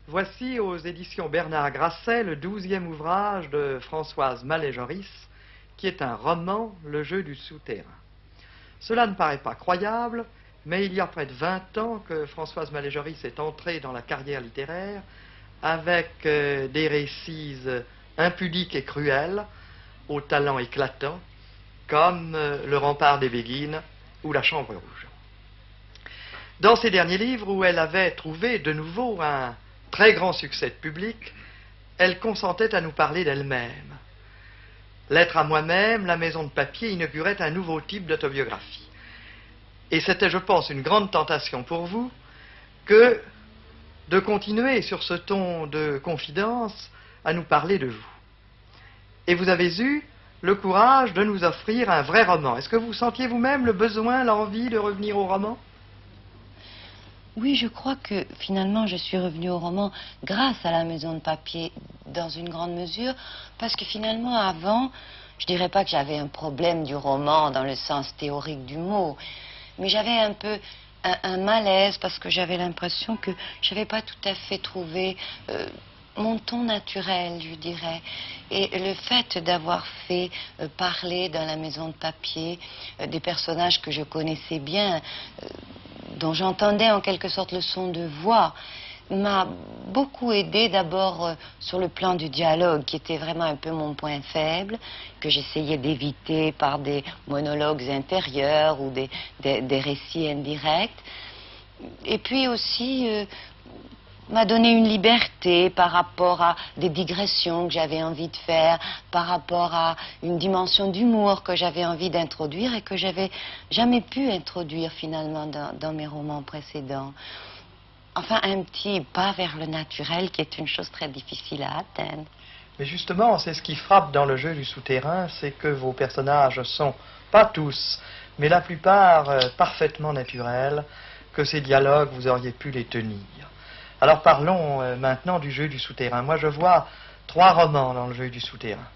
Voici aux éditions Bernard Grasset le 12e ouvrage de Françoise Mallet-Joris, qui est un roman, Le jeu du souterrain. Cela ne paraît pas croyable, mais il y a près de 20 ans que Françoise Mallet-Joris est entrée dans la carrière littéraire avec des récits impudiques et cruels, au talent éclatant, comme Le rempart des Béguines ou La Chambre rouge. Dans ses derniers livres, où elle avait trouvé de nouveau un très grand succès de public, elle consentait à nous parler d'elle-même. Lettre à moi-même, La Maison de papier inaugurait un nouveau type d'autobiographie. Et c'était, je pense, une grande tentation pour vous que de continuer sur ce ton de confidence à nous parler de vous. Et vous avez eu le courage de nous offrir un vrai roman. Est-ce que vous sentiez vous-même le besoin, l'envie de revenir au roman ? Oui, je crois que finalement je suis revenue au roman grâce à La Maison de papier dans une grande mesure, parce que finalement avant, je dirais pas que j'avais un problème du roman dans le sens théorique du mot, mais j'avais un peu un malaise parce que j'avais l'impression que je n'avais pas tout à fait trouvé mon ton naturel, je dirais. Et le fait d'avoir fait parler dans La Maison de papier des personnages que je connaissais bien, dont j'entendais en quelque sorte le son de voix, m'a beaucoup aidé d'abord sur le plan du dialogue, qui était vraiment un peu mon point faible, que j'essayais d'éviter par des monologues intérieurs ou des récits indirects. Et puis aussi m'a donné une liberté par rapport à des digressions que j'avais envie de faire, par rapport à une dimension d'humour que j'avais envie d'introduire et que j'avais jamais pu introduire finalement dans mes romans précédents. Enfin, un petit pas vers le naturel qui est une chose très difficile à atteindre. Mais justement, c'est ce qui frappe dans Le jeu du souterrain, c'est que vos personnages sont, pas tous, mais la plupart parfaitement naturels, que ces dialogues, vous auriez pu les tenir. Alors parlons maintenant du jeu du souterrain. Moi, je vois 3 romans dans Le jeu du souterrain.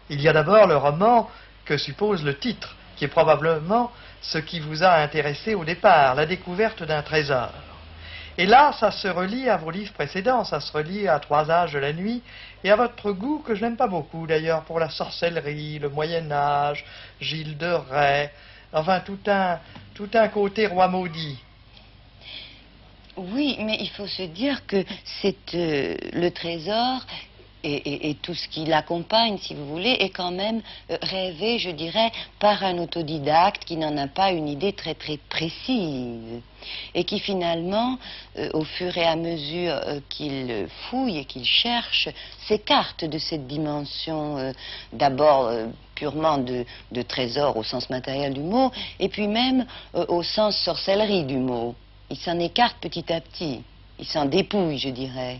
Il y a d'abord le roman que suppose le titre, qui est probablement ce qui vous a intéressé au départ, la découverte d'un trésor. Et là, ça se relie à vos livres précédents, ça se relie à 3 âges de la nuit, et à votre goût, que je n'aime pas beaucoup d'ailleurs, pour la sorcellerie, le Moyen-Âge, Gilles de Rais, enfin tout un côté roi maudit. Oui, mais il faut se dire que c'est le trésor et tout ce qui l'accompagne, si vous voulez, est quand même rêvé, je dirais, par un autodidacte qui n'en a pas une idée très très précise et qui finalement, au fur et à mesure qu'il fouille et qu'il cherche, s'écarte de cette dimension d'abord purement de trésor au sens matériel du mot, et puis même au sens sorcellerie du mot. Il s'en écarte petit à petit, il s'en dépouille, je dirais.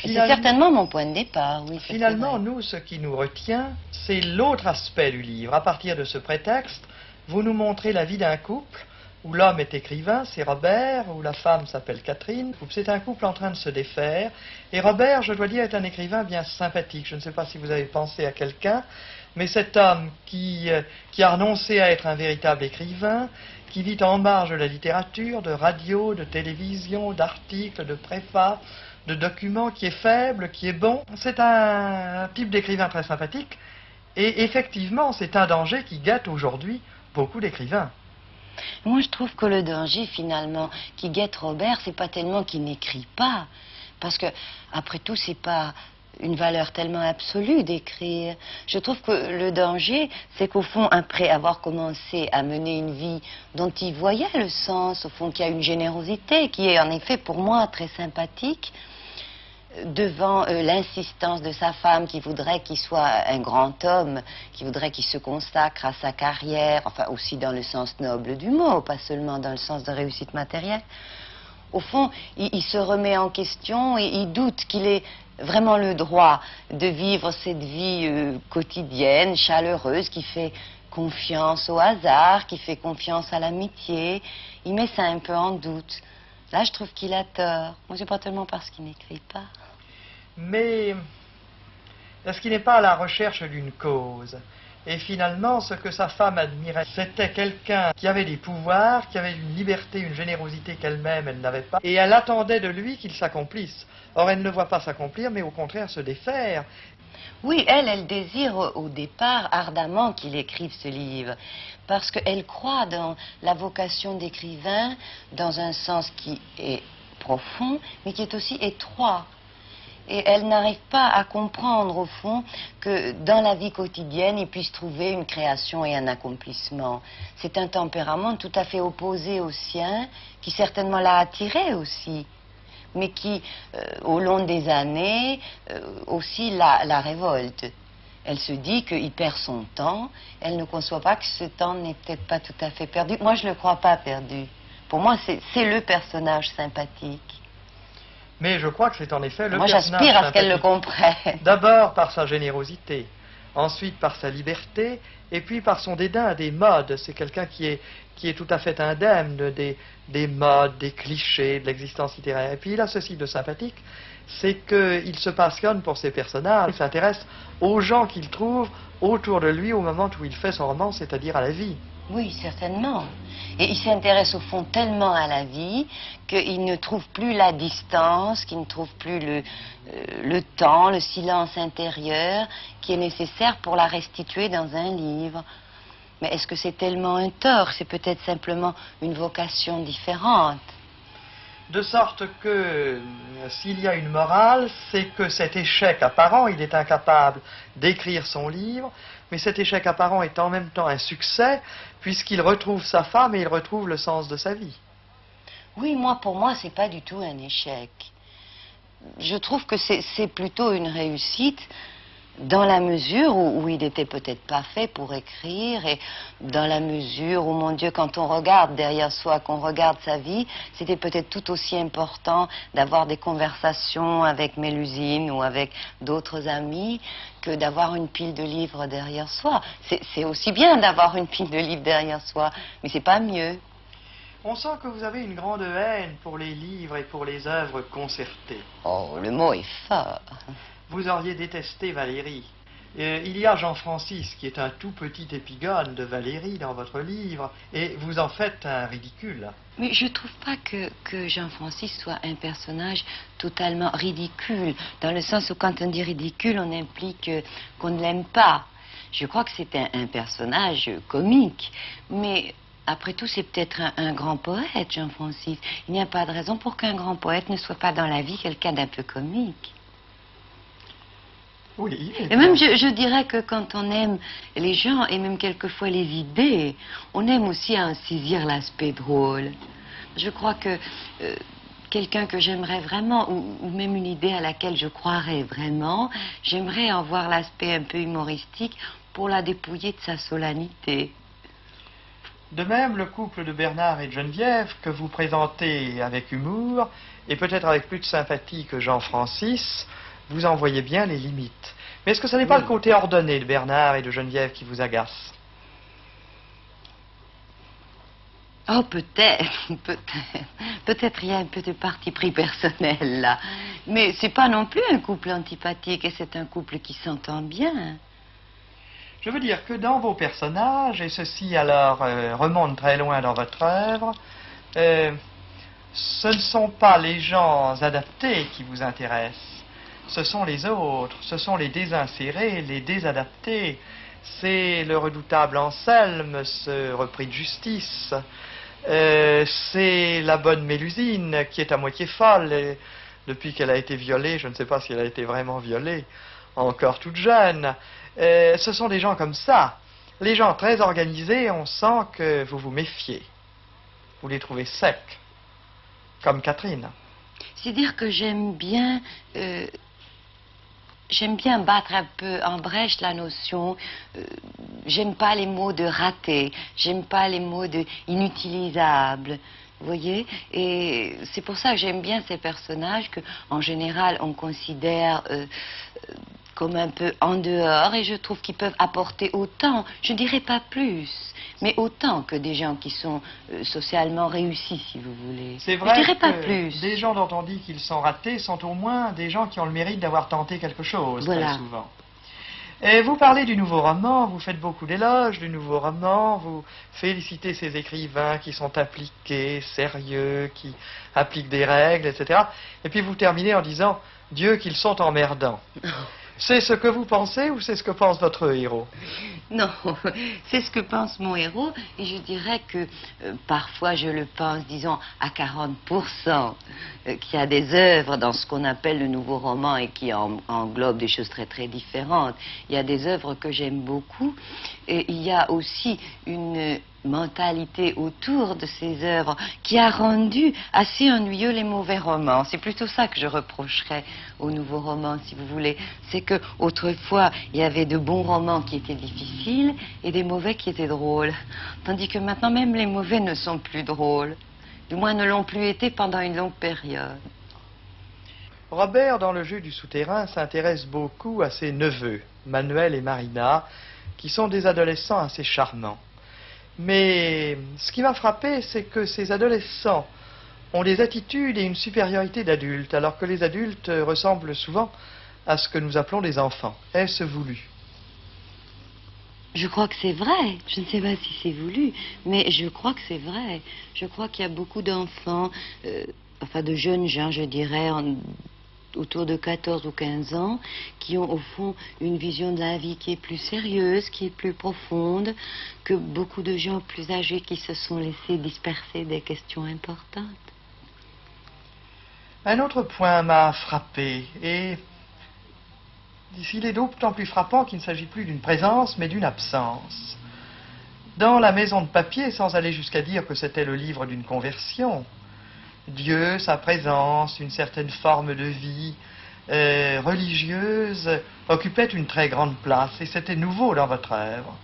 C'est certainement mon point de départ, oui. Finalement, nous, ce qui nous retient, c'est l'autre aspect du livre. À partir de ce prétexte, vous nous montrez la vie d'un couple où l'homme est écrivain, c'est Robert, où la femme s'appelle Catherine. C'est un couple en train de se défaire. Et Robert, je dois dire, est un écrivain bien sympathique. Je ne sais pas si vous avez pensé à quelqu'un, mais cet homme qui a renoncé à être un véritable écrivain, qui vit en marge de la littérature, de radio, de télévision, d'articles, de préfaces, de documents, qui est faible, qui est bon. C'est un type d'écrivain très sympathique. Et effectivement, c'est un danger qui gâte aujourd'hui beaucoup d'écrivains. Moi, je trouve que le danger, finalement, qui guette Robert, c'est pas tellement qu'il n'écrit pas. Parce que, après tout, c'est pas une valeur tellement absolue d'écrire. Je trouve que le danger, c'est qu'au fond, après avoir commencé à mener une vie dont il voyait le sens, au fond, qu'il y a une générosité, qui est en effet pour moi très sympathique, devant l'insistance de sa femme qui voudrait qu'il soit un grand homme, qui voudrait qu'il se consacre à sa carrière, enfin aussi dans le sens noble du mot, pas seulement dans le sens de réussite matérielle. Au fond, il se remet en question et il doute qu'il ait vraiment le droit de vivre cette vie quotidienne, chaleureuse, qui fait confiance au hasard, qui fait confiance à l'amitié. Il met ça un peu en doute. Là, je trouve qu'il a tort. Moi, c'est pas tellement parce qu'il n'écrit pas. Mais est-ce qu'il n'est pas à la recherche d'une cause? Et finalement, ce que sa femme admirait, c'était quelqu'un qui avait des pouvoirs, qui avait une liberté, une générosité qu'elle-même, elle n'avait pas. Et elle attendait de lui qu'il s'accomplisse. Or, elle ne le voit pas s'accomplir, mais au contraire se défaire. Oui, elle désire au départ ardemment qu'il écrive ce livre, parce qu'elle croit dans la vocation d'écrivain dans un sens qui est profond, mais qui est aussi étroit. Et elle n'arrive pas à comprendre, au fond, que dans la vie quotidienne, il puisse trouver une création et un accomplissement. C'est un tempérament tout à fait opposé au sien, qui certainement l'a attiré aussi, mais qui, au long des années, aussi la révolte. Elle se dit qu'il perd son temps, elle ne conçoit pas que ce temps n'est peut-être pas tout à fait perdu. Moi, je ne le crois pas perdu. Pour moi, c'est le personnage sympathique. Mais je crois que c'est en effet le Moi, personnage j'aspire à ce qu'elle le sympathique. comprenne. D'abord par sa générosité, ensuite par sa liberté, et puis par son dédain des modes. C'est quelqu'un qui est tout à fait indemne des modes, des clichés, de l'existence littéraire. Et puis il a ceci de sympathique, c'est qu'il se passionne pour ses personnages, il s'intéresse aux gens qu'il trouve autour de lui au moment où il fait son roman, c'est-à-dire à la vie. Oui, certainement. Et il s'intéresse au fond tellement à la vie qu'il ne trouve plus la distance, qu'il ne trouve plus le temps, le silence intérieur qui est nécessaire pour la restituer dans un livre. Mais est-ce que c'est tellement un tort? C'est peut-être simplement une vocation différente. De sorte que s'il y a une morale, c'est que cet échec apparent, il est incapable d'écrire son livre, mais cet échec apparent est en même temps un succès, puisqu'il retrouve sa femme et il retrouve le sens de sa vie. Oui, pour moi, c'est pas du tout un échec. Je trouve que c'est plutôt une réussite dans la mesure où il n'était peut-être pas fait pour écrire, et dans la mesure où, mon Dieu, quand on regarde derrière soi, qu'on regarde sa vie, c'était peut-être tout aussi important d'avoir des conversations avec Mélusine ou avec d'autres amis que d'avoir une pile de livres derrière soi. C'est aussi bien d'avoir une pile de livres derrière soi, mais c'est pas mieux. On sent que vous avez une grande haine pour les livres et pour les œuvres concertées. Oh, le mot est fort. Vous auriez détesté Valérie. Il y a Jean-Francis qui est un tout petit épigone de Valérie dans votre livre, et vous en faites un ridicule. Mais je ne trouve pas que Jean-Francis soit un personnage totalement ridicule, dans le sens où quand on dit ridicule, on implique qu'on ne l'aime pas. Je crois que c'est un personnage comique, mais après tout, c'est peut-être un grand poète, Jean-Francis. Il n'y a pas de raison pour qu'un grand poète ne soit pas dans la vie quelqu'un d'un peu comique. Oui. Et même, je dirais que quand on aime les gens, et même quelquefois les idées, on aime aussi à en saisir l'aspect drôle. Je crois que quelqu'un que j'aimerais vraiment, ou même une idée à laquelle je croirais vraiment, j'aimerais en voir l'aspect un peu humoristique pour la dépouiller de sa solennité. De même, le couple de Bernard et de Geneviève, que vous présentez avec humour, et peut-être avec plus de sympathie que Jean-Francis, vous en voyez bien les limites. Mais est-ce que ce n'est pas le côté ordonné de Bernard et de Geneviève qui vous agace? Oh, peut-être, peut-être il y a un peu de parti pris personnel là. Mais c'est pas non plus un couple antipathique, et c'est un couple qui s'entend bien. Je veux dire que dans vos personnages, et ceci alors remonte très loin dans votre œuvre, ce ne sont pas les gens adaptés qui vous intéressent. Ce sont les autres, ce sont les désinsérés, les désadaptés. C'est le redoutable Anselme, ce repris de justice. C'est la bonne Mélusine qui est à moitié folle. Et depuis qu'elle a été violée, je ne sais pas si elle a été vraiment violée, encore toute jeune. Ce sont des gens comme ça. Les gens très organisés, on sent que vous vous méfiez. Vous les trouvez secs, comme Catherine. C'est dire que j'aime bien battre un peu en brèche la notion. J'aime pas les mots de raté, j'aime pas les mots de inutilisable. Vous voyez? Et c'est pour ça que j'aime bien ces personnages que, en général, on considère comme un peu en dehors, et je trouve qu'ils peuvent apporter autant, je ne dirais pas plus, mais autant que des gens qui sont socialement réussis, si vous voulez. C'est vrai, je dirais pas que plus. Des gens dont on dit qu'ils sont ratés sont au moins des gens qui ont le mérite d'avoir tenté quelque chose, Voilà. très souvent. Et vous parlez du nouveau roman, vous faites beaucoup d'éloges du nouveau roman, vous félicitez ces écrivains qui sont appliqués, sérieux, qui appliquent des règles, etc. Et puis vous terminez en disant « Dieu qu'ils sont emmerdants ». C'est ce que vous pensez ou c'est ce que pense votre héros? Non, c'est ce que pense mon héros et je dirais que parfois je le pense, disons, à 40%, qu'il y a des œuvres dans ce qu'on appelle le nouveau roman et qui englobent des choses très très différentes. Il y a des œuvres que j'aime beaucoup et il y a aussi une mentalité autour de ces œuvres qui a rendu assez ennuyeux les mauvais romans. C'est plutôt ça que je reprocherais aux nouveaux romans, si vous voulez. C'est que autrefois, il y avait de bons romans qui étaient difficiles et des mauvais qui étaient drôles. Tandis que maintenant, même les mauvais ne sont plus drôles. Du moins, ne l'ont plus été pendant une longue période. Robert, dans Le jeu du souterrain, s'intéresse beaucoup à ses neveux, Manuel et Marina, qui sont des adolescents assez charmants. Mais ce qui m'a frappé, c'est que ces adolescents ont des attitudes et une supériorité d'adultes, alors que les adultes ressemblent souvent à ce que nous appelons des enfants. Est-ce voulu? Je crois que c'est vrai. Je ne sais pas si c'est voulu, mais je crois que c'est vrai. Je crois qu'il y a beaucoup d'enfants, enfin de jeunes gens, je dirais, autour de 14 ou 15 ans, qui ont au fond une vision de la vie qui est plus sérieuse, qui est plus profonde, que beaucoup de gens plus âgés qui se sont laissés disperser des questions importantes. Un autre point m'a frappé, et il est d'autant plus frappant qu'il ne s'agit plus d'une présence, mais d'une absence. Dans La maison de papier, sans aller jusqu'à dire que c'était le livre d'une conversion, Dieu, sa présence, une certaine forme de vie religieuse occupaient une très grande place, et c'était nouveau dans votre œuvre.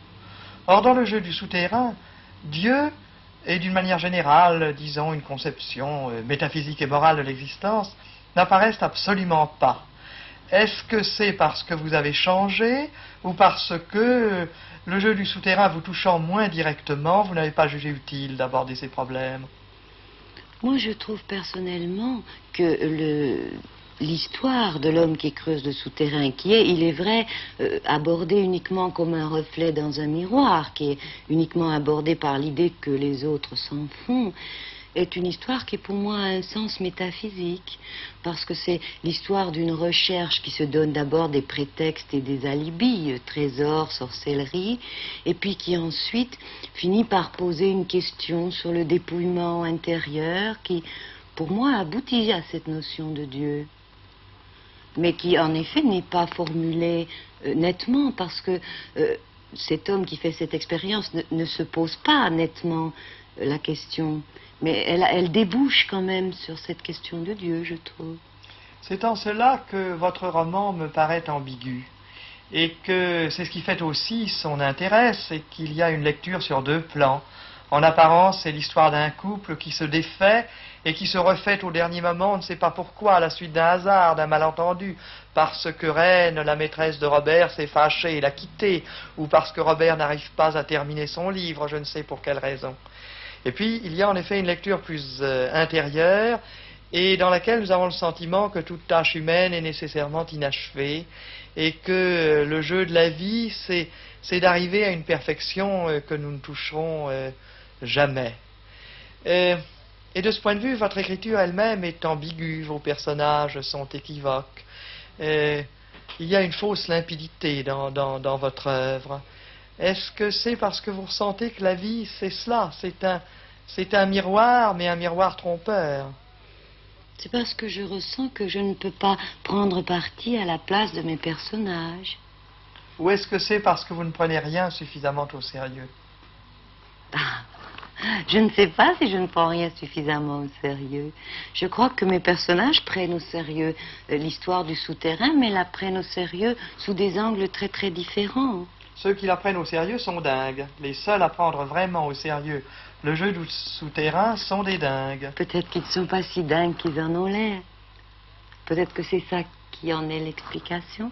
Or, dans Le jeu du souterrain, Dieu est d'une manière générale, disons, une conception métaphysique et morale de l'existence, n'apparaissent absolument pas. Est-ce que c'est parce que vous avez changé, ou parce que Le jeu du souterrain vous touchant moins directement, vous n'avez pas jugé utile d'aborder ces problèmes? Moi, je trouve personnellement que l'histoire de l'homme qui creuse le souterrain, qui est, il est vrai, abordé uniquement comme un reflet dans un miroir, qui est uniquement abordé par l'idée que les autres s'en font, est une histoire qui, pour moi, a un sens métaphysique, parce que c'est l'histoire d'une recherche qui se donne d'abord des prétextes et des alibis, trésors, sorcellerie, et puis qui ensuite finit par poser une question sur le dépouillement intérieur qui, pour moi, aboutit à cette notion de Dieu, mais qui, en effet, n'est pas formulée nettement, parce que cet homme qui fait cette expérience ne se pose pas nettement la question. Mais elle débouche quand même sur cette question de Dieu, je trouve. C'est en cela que votre roman me paraît ambigu. Et que c'est ce qui fait aussi son intérêt, c'est qu'il y a une lecture sur deux plans. En apparence, c'est l'histoire d'un couple qui se défait et qui se refait au dernier moment, on ne sait pas pourquoi, à la suite d'un hasard, d'un malentendu, parce que Reine, la maîtresse de Robert, s'est fâchée et l'a quitté, ou parce que Robert n'arrive pas à terminer son livre, je ne sais pour quelle raison. Et puis, il y a en effet une lecture plus intérieure, et dans laquelle nous avons le sentiment que toute tâche humaine est nécessairement inachevée, et que le jeu de la vie, c'est d'arriver à une perfection que nous ne toucherons jamais. Et de ce point de vue, votre écriture elle-même est ambiguë, vos personnages sont équivoques. Il y a une fausse limpidité dans votre œuvre. Est-ce que c'est parce que vous ressentez que la vie, c'est cela, c'est un miroir, mais un miroir trompeur? C'est parce que je ressens que je ne peux pas prendre parti à la place de mes personnages. Ou est-ce que c'est parce que vous ne prenez rien suffisamment au sérieux? Je ne sais pas si je ne prends rien suffisamment au sérieux. Je crois que mes personnages prennent au sérieux l'histoire du souterrain, mais la prennent au sérieux sous des angles très très différents. Ceux qui la prennent au sérieux sont dingues. Les seuls à prendre vraiment au sérieux le jeu du souterrain sont des dingues. Peut-être qu'ils ne sont pas si dingues qu'ils en ont l'air. Peut-être que c'est ça qui en est l'explication.